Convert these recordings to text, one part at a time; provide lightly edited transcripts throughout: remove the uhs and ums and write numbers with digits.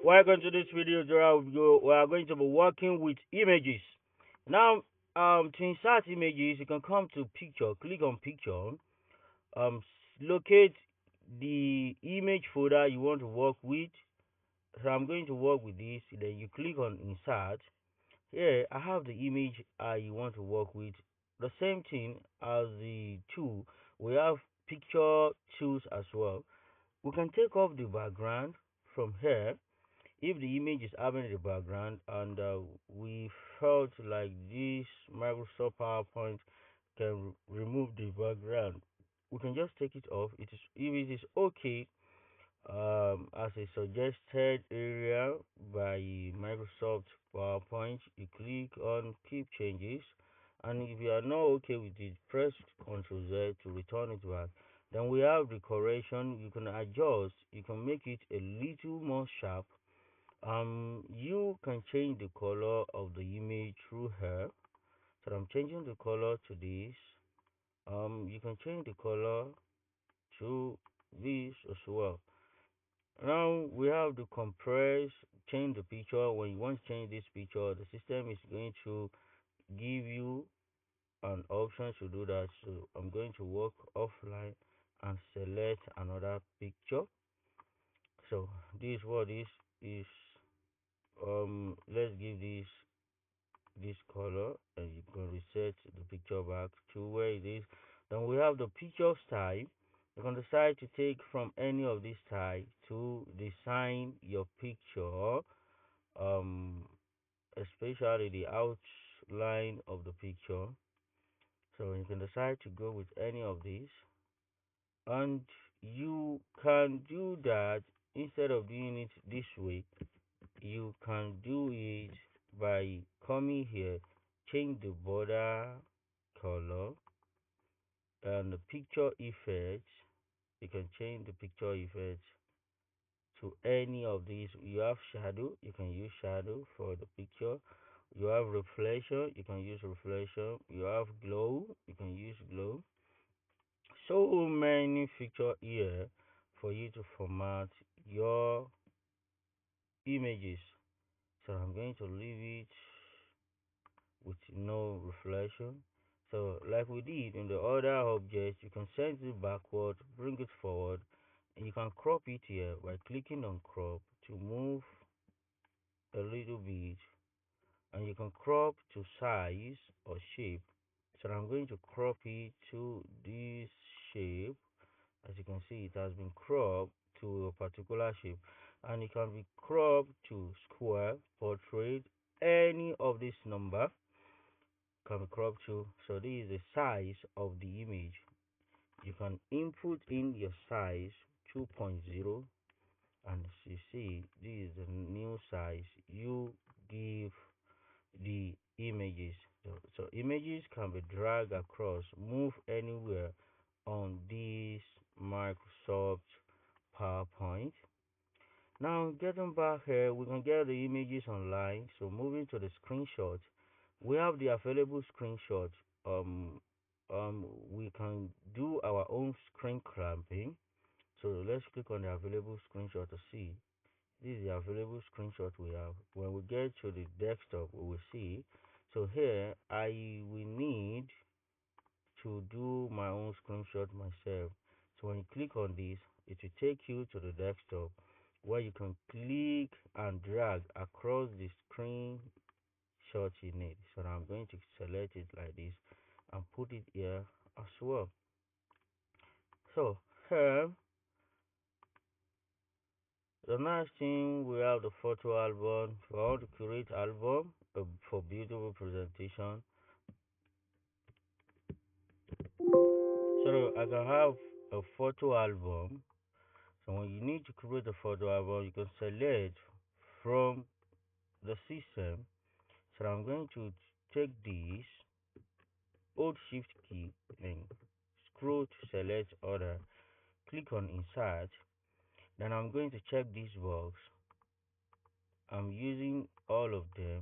Welcome to this video where we are going to be working with images. Now, to insert images, you can come to picture, click on picture, locate the image folder you want to work with. So I'm going to work with this. Then you click on insert. Here I have the image I want to work with. The same thing as the tool. We have picture tools as well. We can take off the background from here if the image is having the background and we felt like this Microsoft PowerPoint can remove the background, we can just take it off. It is if it is okay as a suggested area by Microsoft PowerPoint. You click on keep changes, and if you are not okay with it, press Ctrl Z to return it back. Then we have the correction. You can adjust. You can make it a little more sharp. You can change the color of the image through here. So I'm changing the color to this. You can change the color to this as well. Now we have the compress, change the picture. When you want to change this picture, the system is going to give you an option to do that. So I'm going to work offline and select another picture. So this is what this is. Let's give this color, and you can reset the picture back to where it is. Then we have the picture style. You can decide to take from any of these styles to design your picture, um especially the outline of the picture. So you can decide to go with any of these, and you can do that. Instead of doing it this way, you can do it by coming here, change the border color and the picture effects. You can change the picture effects to any of these. You have shadow, you can use shadow for the picture. You have reflection, you can use reflection. You have glow, you can use glow. So many feature here for you to format your images. So I'm going to leave it with no reflection. So like we did in the other object, you can send it backward, bring it forward, and you can crop it here by clicking on crop to move a little bit, and you can crop to size or shape. So I'm going to crop it to this shape. As you can see, it has been cropped to a particular shape, and it can be cropped to square, portrait, any of this number can be cropped to. So this is the size of the image. You can input in your size 2.0, and as you see, this is the new size you give the images. So images can be dragged across, move anywhere on this Microsoft PowerPoint. Now getting back here, we can get the images online. So moving to the screenshot, we have the available screenshot. Um, we can do our own screen clamping. So let's click on the available screenshot to see. This is the available screenshot we have. When we get to the desktop, we will see. So here, I will need to do my own screenshot myself. So when you click on this, it will take you to the desktop where you can click and drag across the screenshot you need. So now I'm going to select it like this and put it here as well. So here, the next thing we have the photo album. If I want to create album for beautiful presentation, so I can have a photo album. So when you need to create a photo album, you can select from the system. So I'm going to take this, hold shift key, and scroll to select order. Click on insert. Then I'm going to check this box. I'm using all of them.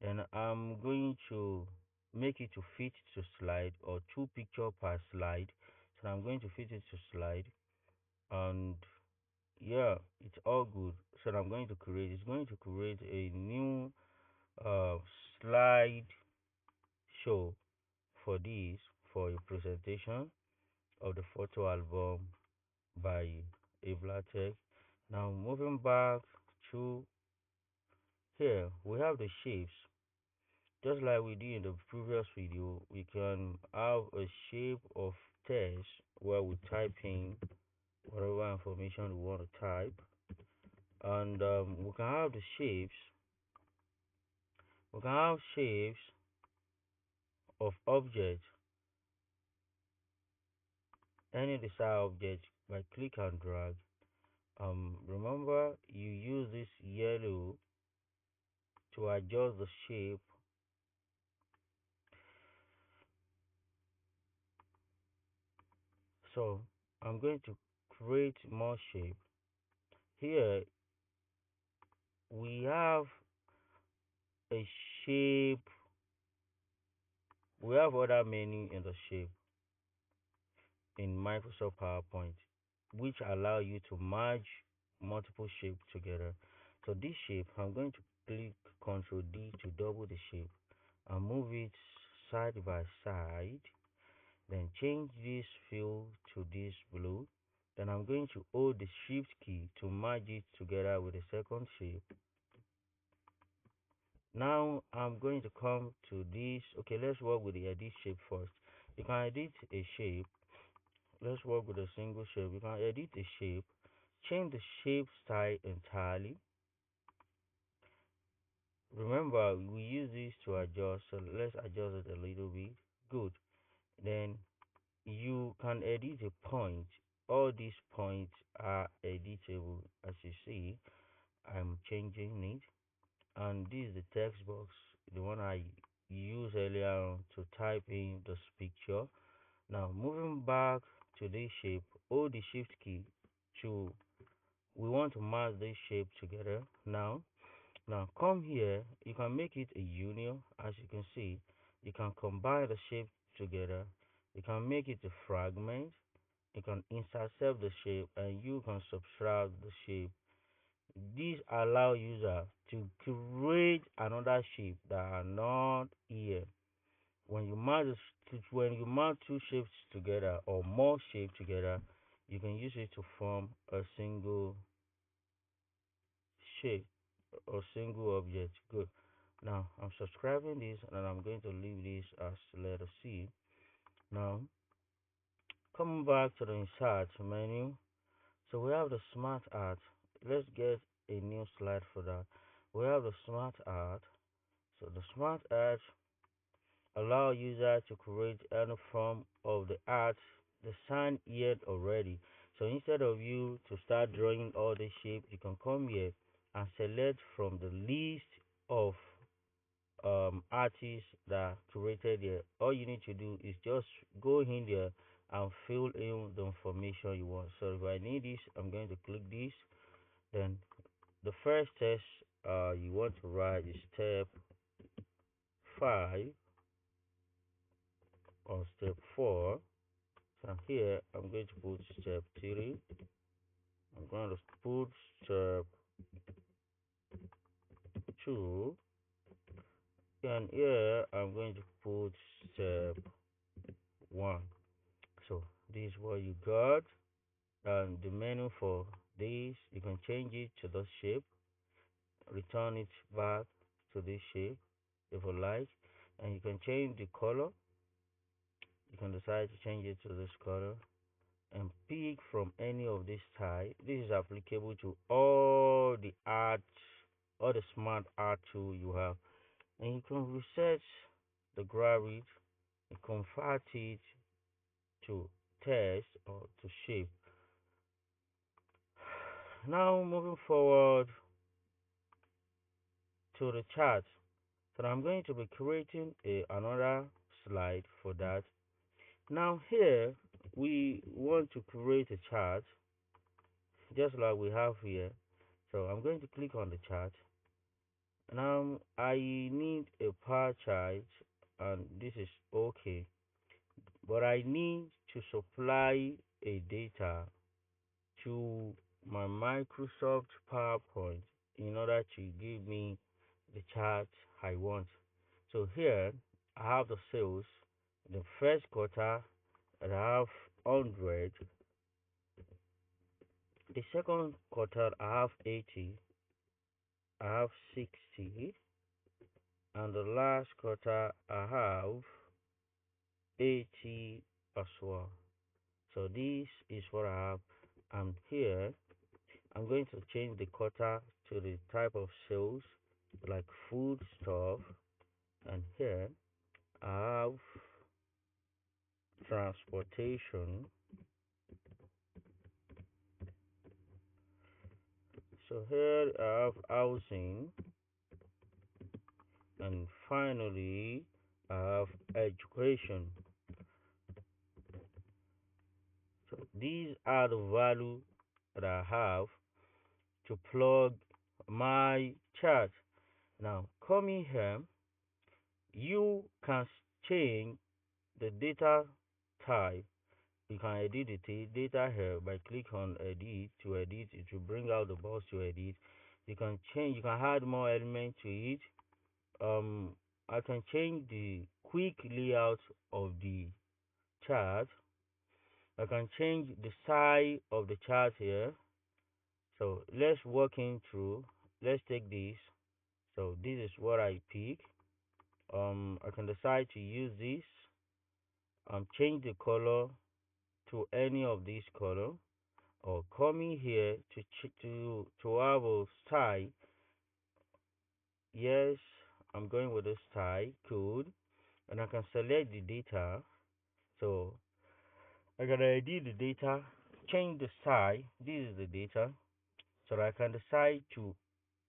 Then I'm going to make it to fit to slide, or two picture per slide. So I'm going to fit it to slide, and yeah, it's all good. that I'm going to create is going to create a new uh, slide show for this, for a presentation of the photo album by Tech. Now moving back to here, we have the shapes. Just like we did in the previous video, we can have a shape of text where we type in whatever information we want to type, and we can have the shapes. We can have shapes of objects, any desired object by click and drag. Remember you use this yellow to adjust the shape. So I'm going to create more shape. Here we have a shape. We have other menu in the shape in Microsoft PowerPoint, which allow you to merge multiple shapes together. So this shape, I'm going to click Ctrl D to double the shape and move it side by side. Then change this fill to this blue. Then I'm going to hold the shift key to merge it together with the second shape. Now I'm going to come to this. Okay, let's work with the edit shape first. You can edit a shape. Let's work with a single shape. You can edit a shape, change the shape style entirely. Remember, we use this to adjust, so let's adjust it a little bit. Good. Then you can edit a point. All these points are editable. As you see, I'm changing it. And this is the text box, the one I used earlier on to type in this picture. Now moving back to this shape, hold the shift key to, we want to merge this shape together. Now come here, you can make it a union. As you can see, you can combine the shape together. You can make it a fragment. You can intercept the shape and you can subtract the shape. This allow user to create another shape that are not here. When you merge two shapes together or more shapes together, you can use it to form a single shape or single object. Good. Now I'm subscribing this and I'm going to leave this as letter C. Now coming back to the insert menu, so we have the smart art. Let's get a new slide for that. We have the smart art. So the smart art allow user to create any form of the art designed yet already. So instead of you to start drawing all the shape, you can come here and select from the list of artists that created here. All you need to do is just go in there and fill in the information you want. So if I need this, I'm going to click this. Then the first test you want to write is step 5 or step 4. So here I'm going to put step 3. I'm going to put step 2. And here I'm going to put step 1. So this is what you got. And the menu for this, you can change it to the shape, return it back to this shape if you like, and you can change the color. You can decide to change it to this color and pick from any of this type. This is applicable to all the art, all the smart art tool you have, and you can reset the gravity and convert it to text or to shape. Now moving forward to the chart. So I'm going to be creating another slide for that. Now here we want to create a chart just like we have here. So I'm going to click on the chart. Now I need a pie chart and this is okay. But I need to supply a data to my Microsoft PowerPoint in order to give me the chart I want. So here I have the sales. The first quarter I have 100. The second quarter I have 80. I have 60. And the last quarter I have 80 as well. So this is what I have. And here I'm going to change the quarter to the type of sales like food stuff. And here I have transportation. So here I have housing, and finally I have education. So these are the value that I have to plug my chart. Now coming here, you can change the data type. You can edit the data here by click on edit. To edit it will bring out the box to edit. You can change, you can add more elements to it. um I can change the quick layout of the chart. I can change the size of the chart here. So let's walk in through. Let's take this. So this is what I pick. I can decide to use this. Change the color to any of these color, or coming here to have a style. Yes, I'm going with the style code, and I can select the data. So I can edit the data, change the style. This is the data. So I can decide to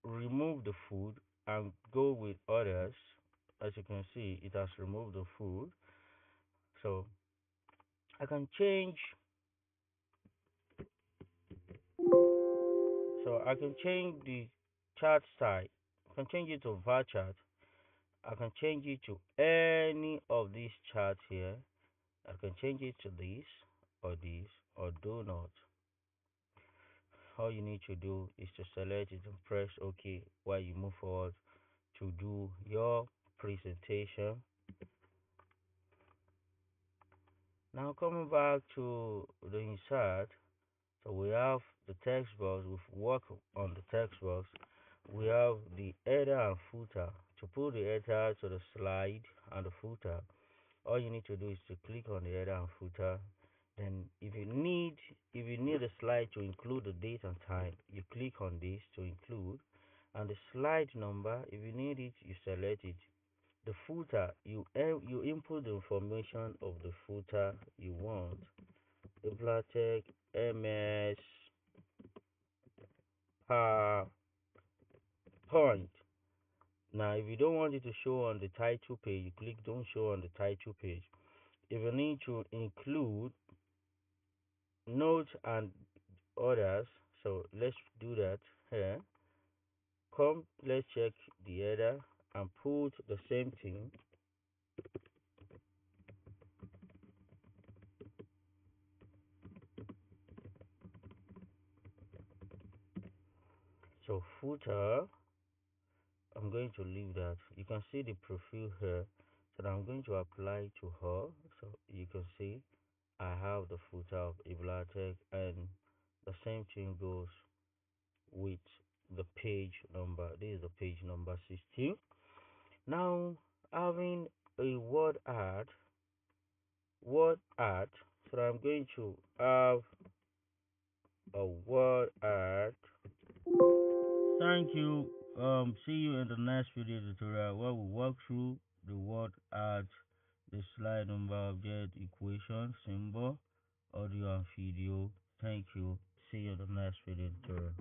remove the food and go with others. As you can see, it has removed the food. So I can change. So I can change the chart style. I can change it to var chart. I can change it to any of these charts here. I can change it to this, or do not. All you need to do is to select it and press OK while you move forward to do your presentation. Now coming back to the insert, so we have the text box. We've worked on the text box. We have the header and footer. To put the header to the slide and the footer, all you need to do is to click on the header and footer. Then if you need a slide to include the date and time, you click on this to include, and the slide number, if you need it, you select it. The footer, you input the information of the footer you want. Blatek MS PowerPoint. Now, if you don't want it to show on the title page, you click don't show on the title page. If you need to include notes and others, so let's do that here. Let's check the header and put the same thing. So footer, I'm going to leave that. You can see the profile here. So I'm going to apply to her. So you can see I have the footer of Iblatek, and the same thing goes with the page number. This is the page number 16. Now having a word art. So I'm going to have a word art. Thank you. See you in the next video tutorial where we walk through the word art, the slide number, object, equation, symbol, audio and video. Thank you. See you in the next video tutorial.